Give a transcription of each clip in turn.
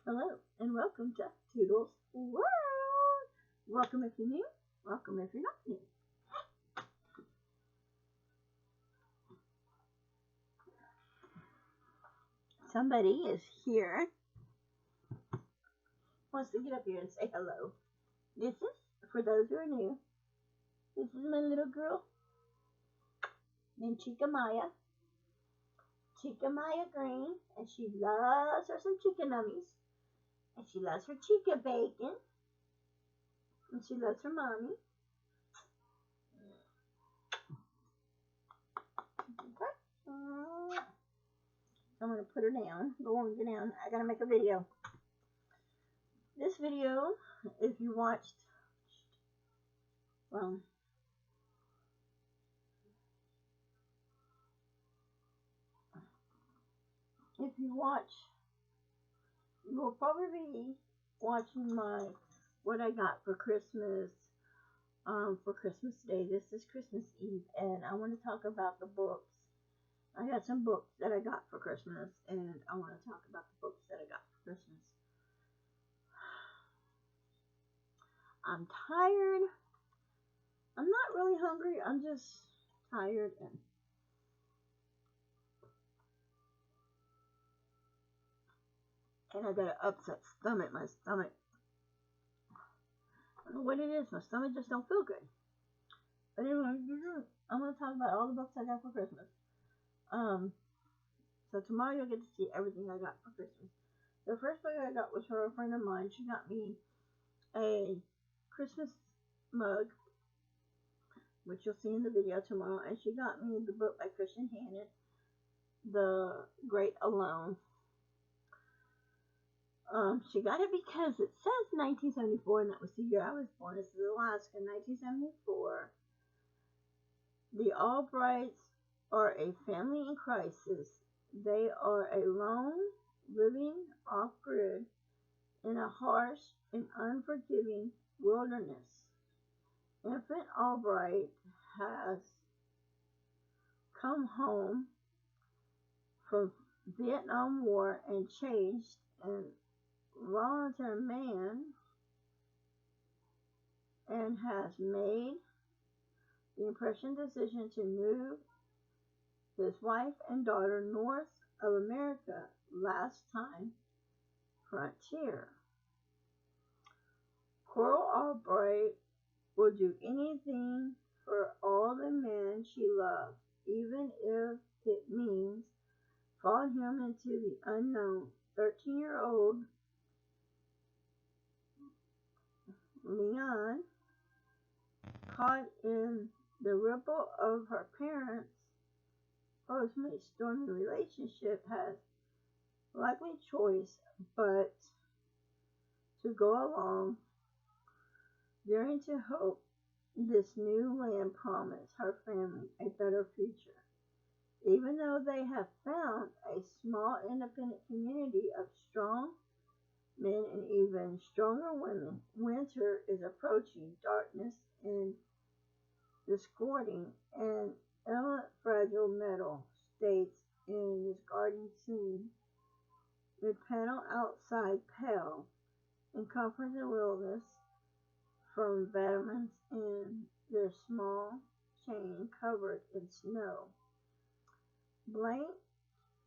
Hello and welcome to Toodles World. Welcome if you're new, welcome if you're not new. Somebody is here, wants to get up here and say hello. This is, for those who are new, this is my little girl named Chica Maya. Chica Maya Green, and she loves her some chicken nummies. And she loves her chica bacon. And she loves her mommy. Okay. I'm going to put her down. Go on, get down. I got to make a video. This video, if you watched, well, if you watch, you will probably be watching what I got for Christmas, for Christmas Day. This is Christmas Eve, and I want to talk about the books. I got some books that I got for Christmas, and I want to talk about the books that I got for Christmas. I'm tired. I'm not really hungry. I'm just tired and I got an upset stomach. My stomach, I don't know what it is. My stomach just don't feel good. But anyway, I'm gonna talk about all the books I got for Christmas. So tomorrow you'll get to see everything I got for Christmas. The first book I got was for a friend of mine. She got me a Christmas mug, which you'll see in the video tomorrow, and she got me the book by Christian Hannah, The Great Alone. She got it because it says 1974, and that was the year I was born. This is Alaska, 1974. The Albrights are a family in crisis. They are alone, living off-grid in a harsh and unforgiving wilderness. Infant Albright has come home from Vietnam War and changed and voluntary man and has made the impression decision to move his wife and daughter north of America, last time frontier. Coral Albright will do anything for all the men she loves, even if it means following him into the unknown. 13-year-old Leon, caught in the ripple of her parents' ultimately stormy relationship, has likely choice but to go along, daring to hope this new land promise her family a better future. Even though they have found a small independent community of strong men and even stronger women, winter is approaching. Darkness and discording, and element fragile metal states in this garden scene. The panel outside pale and comfort the wilderness from veterans in their small chain covered in snow. Blank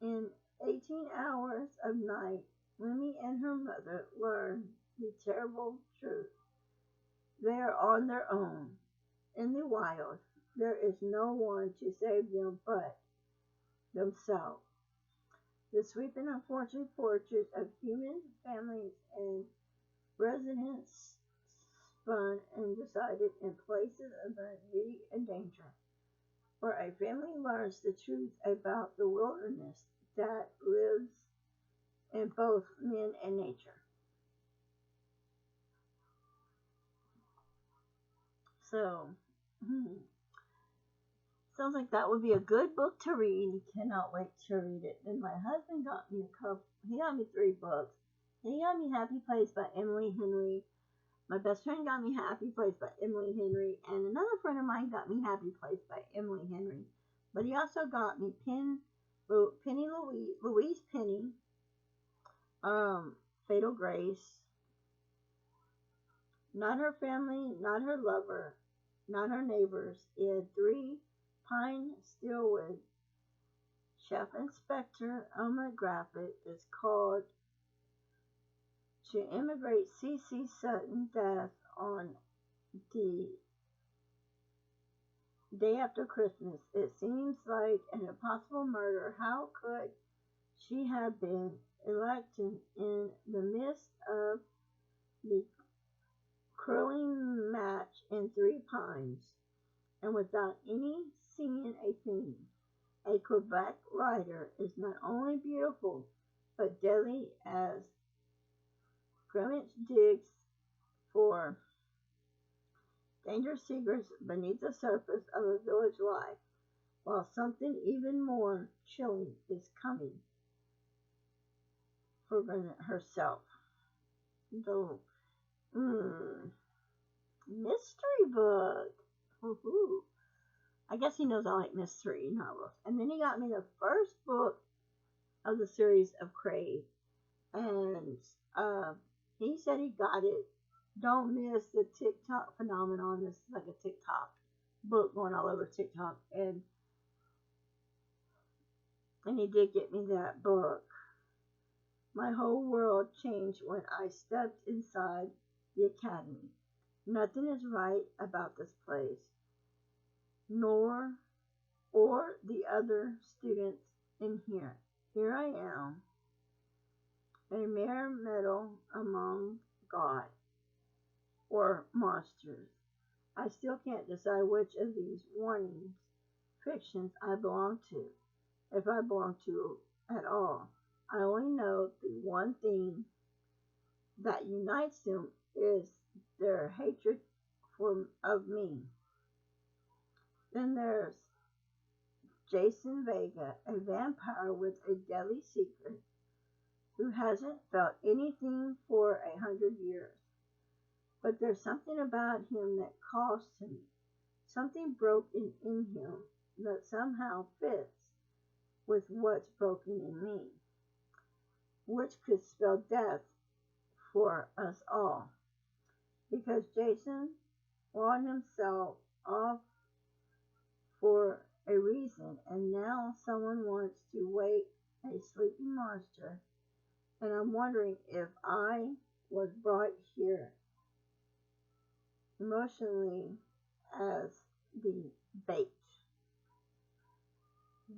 in 18 hours of night, Lemmy and her mother learn the terrible truth. They are on their own. In the wild, there is no one to save them but themselves. The sweeping unfortunate portraits of human families and residents spun and decided in places of beauty and danger, where a family learns the truth about the wilderness that lives in both men and nature. So, sounds like that would be a good book to read. Cannot wait to read it. Then my husband got me he got me 3 books. He got me Happy Place by Emily Henry. My best friend got me Happy Place by Emily Henry. And another friend of mine got me Happy Place by Emily Henry. But he also got me Louise Penny, Fatal Grace, not her family, not her lover, not her neighbors. It had 3 Pine Steelwood. Chef Inspector Elmer Graffett is called to immigrate C.C. Sutton's death on the day after Christmas. It seems like an impossible murder. How could she have been elected in the midst of the curling match in 3 Pines, and without any seeing a thing? A Quebec rider is not only beautiful, but deadly as Greenwich digs for dangerous secrets beneath the surface of a village life, while something even more chilling is coming for Greenwich herself. The mystery book. Woohoo. I guess he knows I like mystery novels. And then he got me the first book of the series of Crave. And he said he got it. Don't miss the TikTok phenomenon. This is like a TikTok book going all over TikTok. And he did get me that book. My whole world changed when I stepped inside the academy. Nothing is right about this place, nor or the other students in here. Here I am, a mere metal among God or monsters. I still can't decide which of these warnings fictions I belong to, if I belong to at all. I only know the one thing that unites them is their hatred of me. Then there's Jason Vega, a vampire with a deadly secret, who hasn't felt anything for 100 years. But there's something about him that calls to me, something broken in him that somehow fits with what's broken in me, which could spell death for us all. Because Jason won himself off for a reason, and now someone wants to wake a sleeping monster, and I'm wondering if I was brought here emotionally as the bait.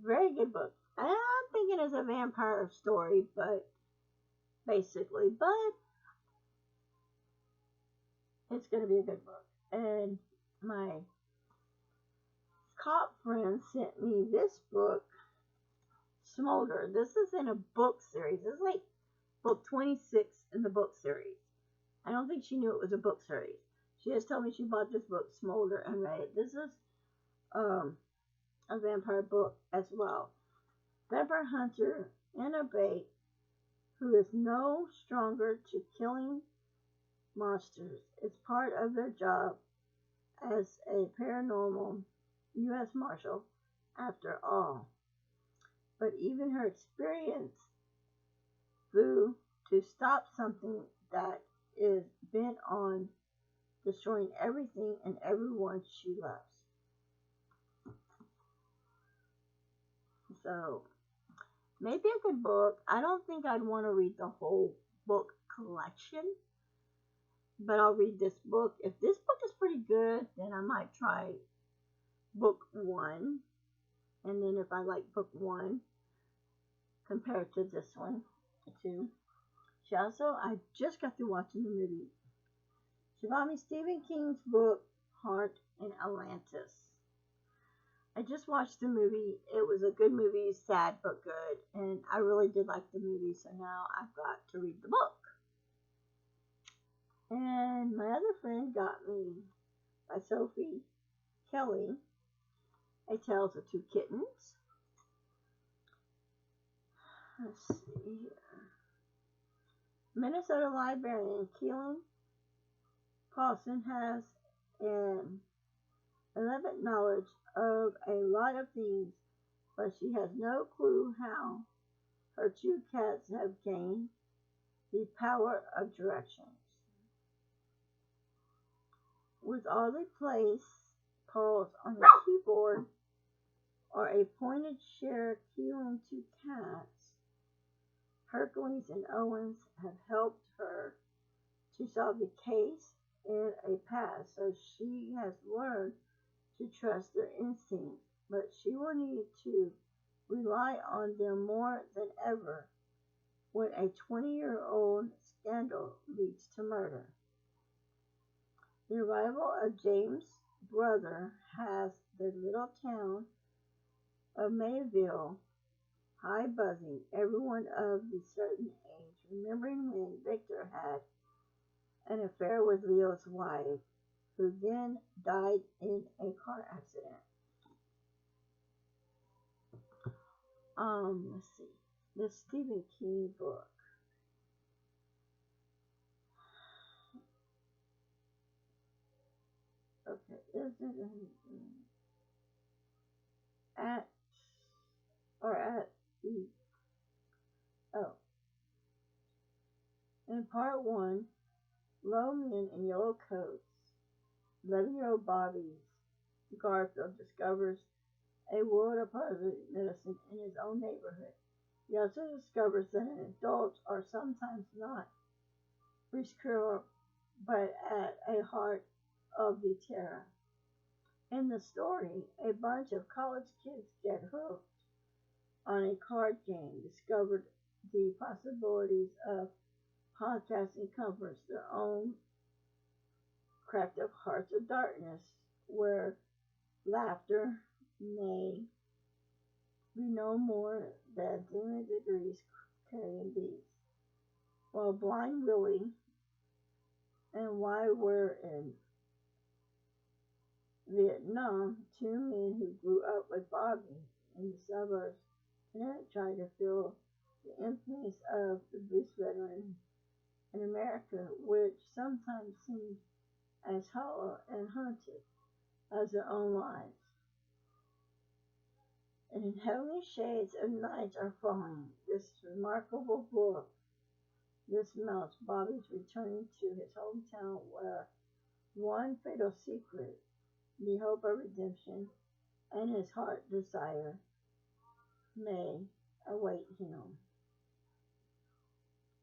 Very good book. I'm thinking it's a vampire story, but basically, but it's going to be a good book. And my cop friend sent me this book, Smolder. This is in a book series. This is like book 26 in the book series. I don't think she knew it was a book series. She just told me she bought this book, Smolder, and read it. This is a vampire book as well. Vampire hunter and a bait who is no stronger to killing monsters. It's part of their job as a paranormal U.S. Marshal after all. But even her experience flew to stop something that is bent on destroying everything and everyone she loves. So, maybe a good book. I don't think I'd want to read the whole book collection, but I'll read this book. If this book is pretty good, then I might try book 1. And then if I like book 1 compared to this one, too. She also, I just got through watching the movie. She bought me Stephen King's book, Heart in Atlantis. I just watched the movie. It was a good movie, sad but good. And I really did like the movie, so now I've got to read the book. And my other friend got me, by Sophie Kelly, A Tales of Two Kittens. Let's see here. Minnesota librarian Keelan Paulson has an elaborate knowledge of a lot of things, but she has no clue how her 2 cats have gained The power of directions. With Audley place calls on the keyboard or a pointed share key on two cats, Hercules and Owens have helped her to solve the case in a past, so she has learned to trust their instincts, but she will need to rely on them more than ever when a 20-year-old scandal leads to murder. The arrival of James' brother has the little town of Mayville high buzzing, everyone of a certain age remembering when Victor had an affair with Leo's wife, who then died in a car accident. Let's see. The Stephen King book. Okay, is it at the in part one, low men in yellow coats, 11-year-old Bobby Garfield discovers a world of positive medicine in his own neighborhood. He also discovers that adults are sometimes not prescribed, but at a heart of the terror. In the story, a bunch of college kids get hooked on a card game, discovered the possibilities of podcasting covers their own cracked up hearts of darkness, where laughter may be no more than 3 degrees carrying bees. While Blind Willie and Why We're in Vietnam, two men who grew up with Bobby in the suburbs tonight try to feel the influence of the blues veteran in America, which sometimes seems as hollow and haunted as their own lives. And in heavenly shades of nights are falling, this remarkable book dismounts Bobby's returning to his hometown where one fatal secret, the hope of redemption, and his heart desire may await him.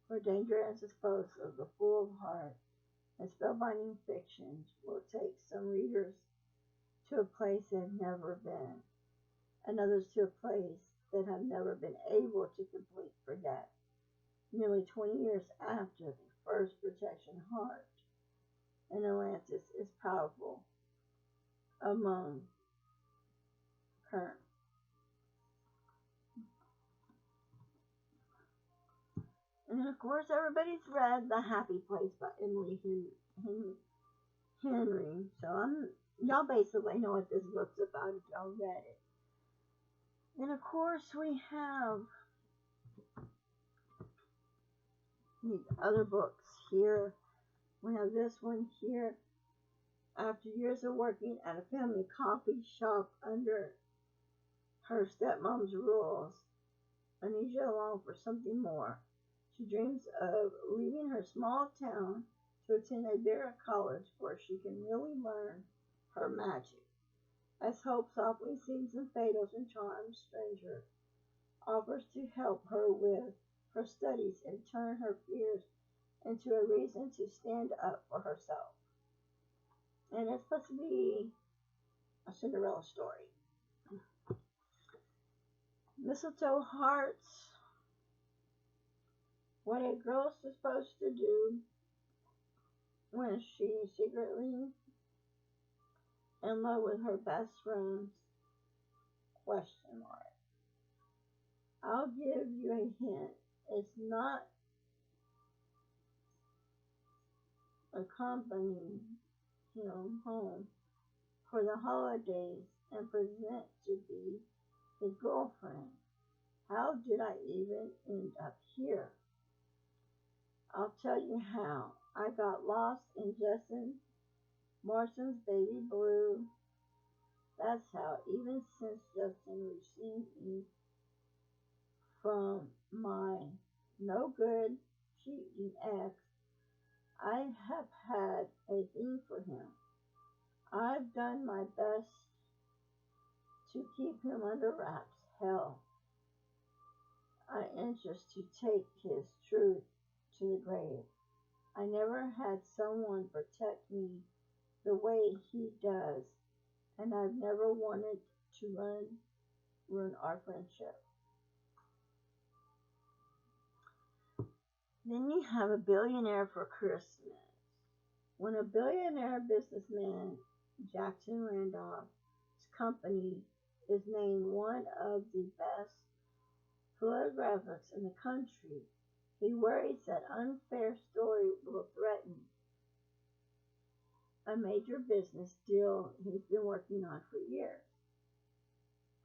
For danger and suspense of the full of heart and spellbinding fictions will take some readers to a place they have never been, and others to a place that have never been able to complete forget. Nearly 20 years after the first Protection Heart in Atlantis is powerful among current. And of course, everybody's read The Happy Place by Emily Henry. So y'all basically know what this book's about if y'all read it. And of course, we have these other books here. We have this one here. After years of working at a family coffee shop under her stepmom's rules, Anisha longs for something more. She dreams of leaving her small town to attend a bigger college where she can really learn her magic. As hope softly sings and fables and charms stranger, offers to help her with her studies and turn her fears into a reason to stand up for herself. And it's supposed to be a Cinderella story. Mistletoe Hearts. What a girl's supposed to do when she's secretly in love with her best friend's question mark. I'll give you a hint. It's not accompanying him home for the holidays and present to be his girlfriend. How did I even end up here? I'll tell you how. I got lost in Justin Morrison's Baby Blue. That's how, even since Justin received me from my no good cheating ex, I have had a thing for him. I've done my best to keep him under wraps. Hell, I anxious to take his truth to the grave. I never had someone protect me the way he does, and I've never wanted to ruin our friendship. Then you have a billionaire for Christmas. When a billionaire businessman, Jackson Randolph's company, is named one of the best photographers in the country, he worries that unfair story will threaten a major business deal he's been working on for years.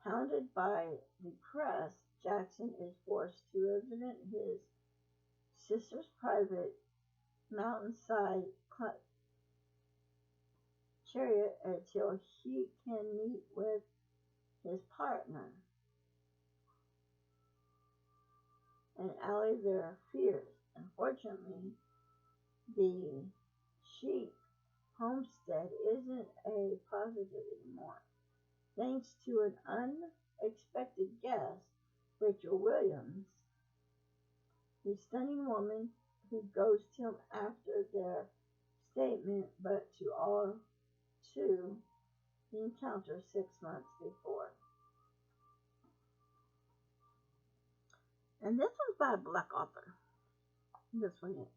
Hounded by the press, Jackson is forced to visit his sister's private mountainside chariot until he can meet with his partner and allay their fears. Unfortunately, the sheep homestead isn't a positive anymore, thanks to an unexpected guest, Rachel Williams, the stunning woman who ghosts him after their statement, but to all two the encounter 6 months before. And this one's by a black author. This one is.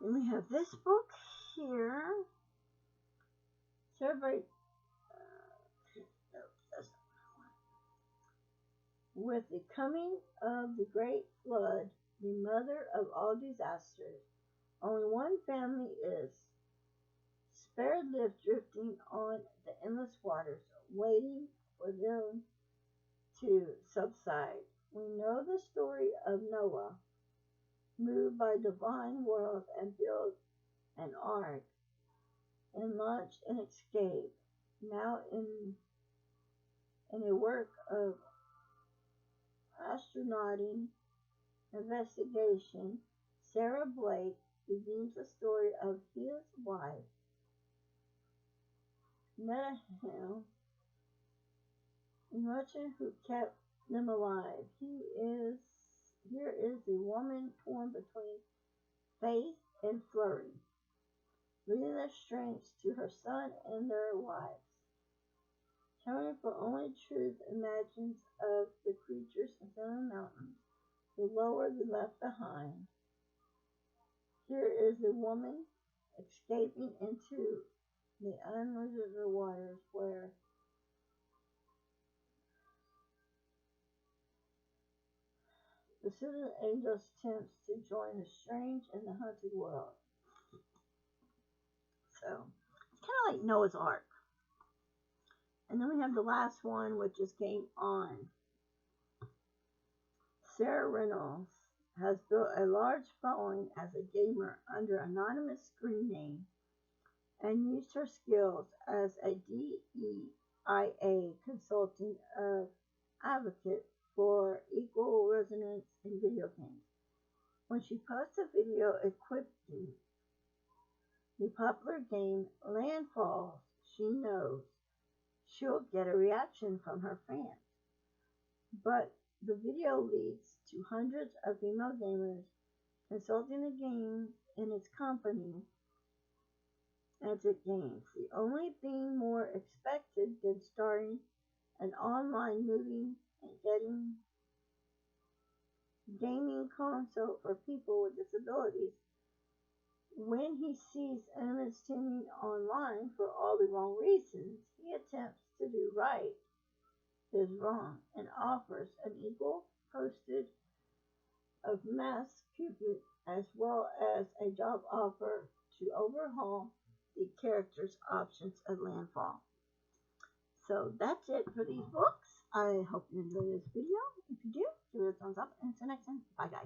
And we have this book here. Celebrate with the coming of the great flood, the mother of all disasters. Only one family is spared, live drifting on the endless waters, waiting for them to subside. We know the story of Noah, moved by divine world and built an ark and launched an escape. Now in a work of astronauting investigation, Sarah Blake redeems the story of his wife, Menahem, a merchant who kept them alive. Here is a woman torn between faith and flurry, leading their strengths to her son and their wives. Caring for only truth imagines of the creatures in the mountains, the lower the left behind. Here is a woman escaping into the unmeasured waters where the citizen angels attempts to join the strange and the hunted world. So, it's kind of like Noah's Ark. And then we have the last one, which is Game On. Sarah Reynolds has built a large following as a gamer under anonymous screen name and used her skills as a DEIA consulting advocate for equal resonance in video games. When she posts a video equipping the popular game Landfall, she knows she'll get a reaction from her fans. But the video leads to hundreds of female gamers consulting the game in its company as it gains. The only thing more expected than starting an online movie and getting gaming console for people with disabilities. When he sees enemies standing online for all the wrong reasons, he attempts to do right is wrong and offers an equal postage of mass Cupid as well as a job offer to overhaul the character's options at Landfall. So that's it for these books. I hope you enjoyed this video. If you do, give it a thumbs up and until next time. Bye guys.